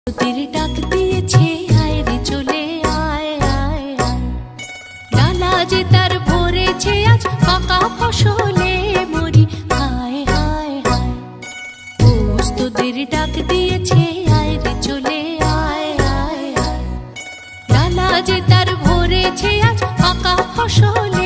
তোদের ডাক দিয়েছে আয় রে চলে আয় আয় আয়। ডালা যে তার ভরেছে আজ পাকা ফসলে মরি হায় হায় হায়। পৌষ তোদের ডাক দিয়েছে আয় রে চলে আয় আয় আয়। ডালা যে তার ভরেছে আজ পাকা ফসলে